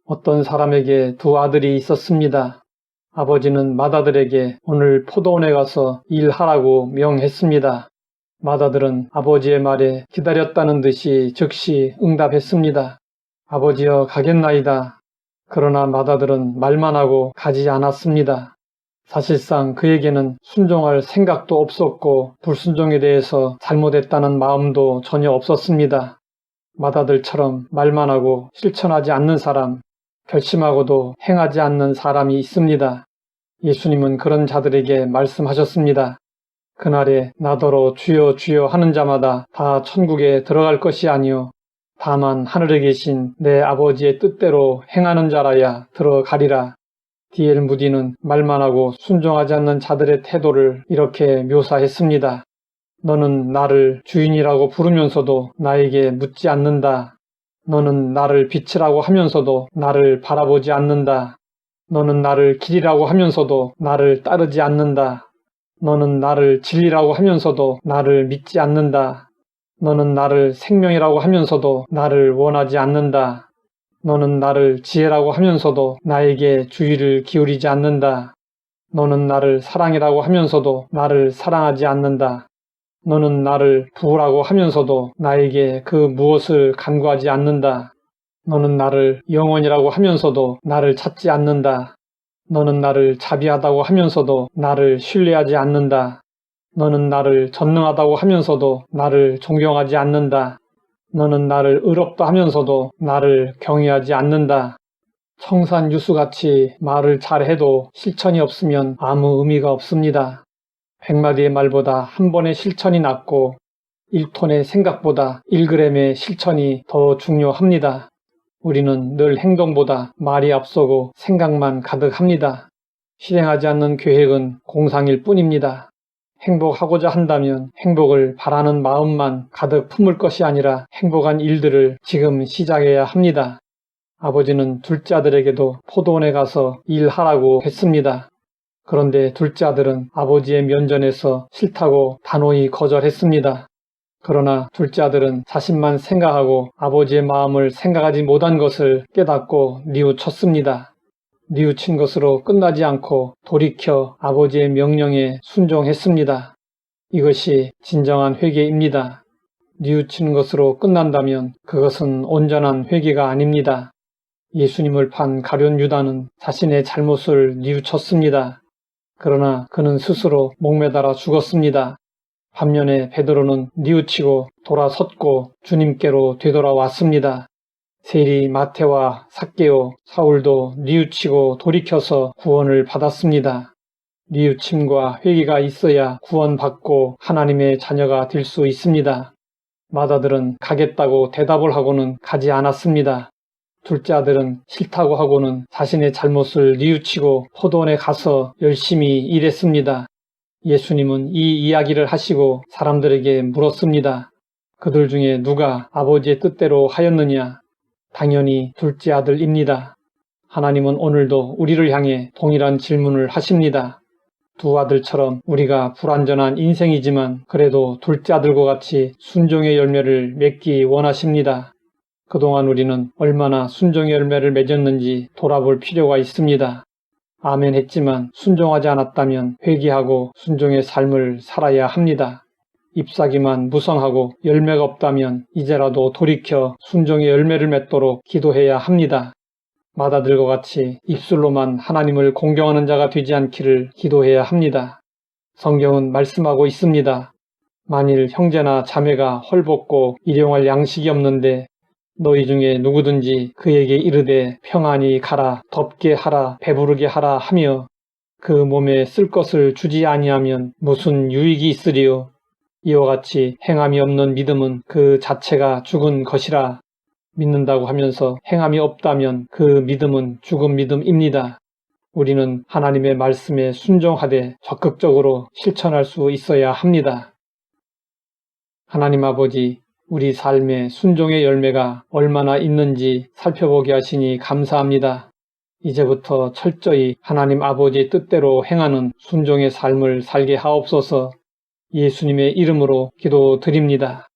어떤 사람에게 두 아들이 있었습니다. 아버지는 맏아들에게 오늘 포도원에 가서 일하라고 명했습니다. 맏아들은 아버지의 말에 기다렸다는 듯이 즉시 응답했습니다. 아버지여 가겠나이다. 그러나 맏아들은 말만 하고 가지 않았습니다. 사실상 그에게는 순종할 생각도 없었고 불순종에 대해서 잘못했다는 마음도 전혀 없었습니다. 맏아들처럼 말만 하고 실천하지 않는 사람, 결심하고도 행하지 않는 사람이 있습니다. 예수님은 그런 자들에게 말씀하셨습니다. 그날에 나더러 주여 주여 하는 자마다 다 천국에 들어갈 것이 아니요 다만 하늘에 계신 내 아버지의 뜻대로 행하는 자라야 들어가리라. D.L. 무디는 말만 하고 순종하지 않는 자들의 태도를 이렇게 묘사했습니다. 너는 나를 주인이라고 부르면서도 나에게 묻지 않는다. 너는 나를 빛이라고 하면서도 나를 바라보지 않는다. 너는 나를 길이라고 하면서도 나를 따르지 않는다. 너는 나를 진리라고 하면서도 나를 믿지 않는다. 너는 나를 생명이라고 하면서도 나를 원하지 않는다. 너는 나를 지혜라고 하면서도 나에게 주의를 기울이지 않는다. 너는 나를 사랑이라고 하면서도 나를 사랑하지 않는다. 너는 나를 부라고 하면서도 나에게 그 무엇을 간구하지 않는다. 너는 나를 영원이라고 하면서도 나를 찾지 않는다. 너는 나를 자비하다고 하면서도 나를 신뢰하지 않는다. 너는 나를 전능하다고 하면서도 나를 존경하지 않는다. 너는 나를 의롭다 하면서도 나를 경외하지 않는다. 청산유수같이 말을 잘해도 실천이 없으면 아무 의미가 없습니다. 100마디의 말보다 한 번의 실천이 낫고 1톤의 생각보다 1g의 실천이 더 중요합니다. 우리는 늘 행동보다 말이 앞서고 생각만 가득합니다. 실행하지 않는 계획은 공상일 뿐입니다. 행복하고자 한다면 행복을 바라는 마음만 가득 품을 것이 아니라 행복한 일들을 지금 시작해야 합니다. 아버지는 둘째 아들에게도 포도원에 가서 일하라고 했습니다. 그런데 둘째 아들은 아버지의 면전에서 싫다고 단호히 거절했습니다. 그러나 둘째 아들은 자신만 생각하고 아버지의 마음을 생각하지 못한 것을 깨닫고 뉘우쳤습니다. 뉘우친 것으로 끝나지 않고 돌이켜 아버지의 명령에 순종했습니다. 이것이 진정한 회개입니다. 뉘우치는 것으로 끝난다면 그것은 온전한 회개가 아닙니다. 예수님을 판 가룟 유다는 자신의 잘못을 뉘우쳤습니다. 그러나 그는 스스로 목매달아 죽었습니다. 반면에 베드로는 뉘우치고 돌아섰고 주님께로 되돌아왔습니다. 세리 마태와 삭개오, 사울도 뉘우치고 돌이켜서 구원을 받았습니다. 뉘우침과 회개가 있어야 구원받고 하나님의 자녀가 될 수 있습니다. 맏아들은 가겠다고 대답을 하고는 가지 않았습니다. 둘째 아들은 싫다고 하고는 자신의 잘못을 뉘우치고 포도원에 가서 열심히 일했습니다. 예수님은 이 이야기를 하시고 사람들에게 물었습니다. 그들 중에 누가 아버지의 뜻대로 하였느냐? 당연히 둘째 아들입니다. 하나님은 오늘도 우리를 향해 동일한 질문을 하십니다. 두 아들처럼 우리가 불완전한 인생이지만 그래도 둘째 아들과 같이 순종의 열매를 맺기 원하십니다. 그동안 우리는 얼마나 순종의 열매를 맺었는지 돌아볼 필요가 있습니다. 아멘 했지만 순종하지 않았다면 회개하고 순종의 삶을 살아야 합니다. 잎사귀만 무성하고 열매가 없다면 이제라도 돌이켜 순종의 열매를 맺도록 기도해야 합니다. 맏아들과 같이 입술로만 하나님을 공경하는 자가 되지 않기를 기도해야 합니다. 성경은 말씀하고 있습니다. 만일 형제나 자매가 헐벗고 일용할 양식이 없는데 너희 중에 누구든지 그에게 이르되 평안히 가라, 덥게 하라, 배부르게 하라 하며 그 몸에 쓸 것을 주지 아니하면 무슨 유익이 있으리요. 이와 같이 행함이 없는 믿음은 그 자체가 죽은 것이라. 믿는다고 하면서 행함이 없다면 그 믿음은 죽은 믿음입니다. 우리는 하나님의 말씀에 순종하되 적극적으로 실천할 수 있어야 합니다. 하나님 아버지, 우리 삶의 순종의 열매가 얼마나 있는지 살펴보게 하시니 감사합니다. 이제부터 철저히 하나님 아버지의 뜻대로 행하는 순종의 삶을 살게 하옵소서. 예수님의 이름으로 기도드립니다.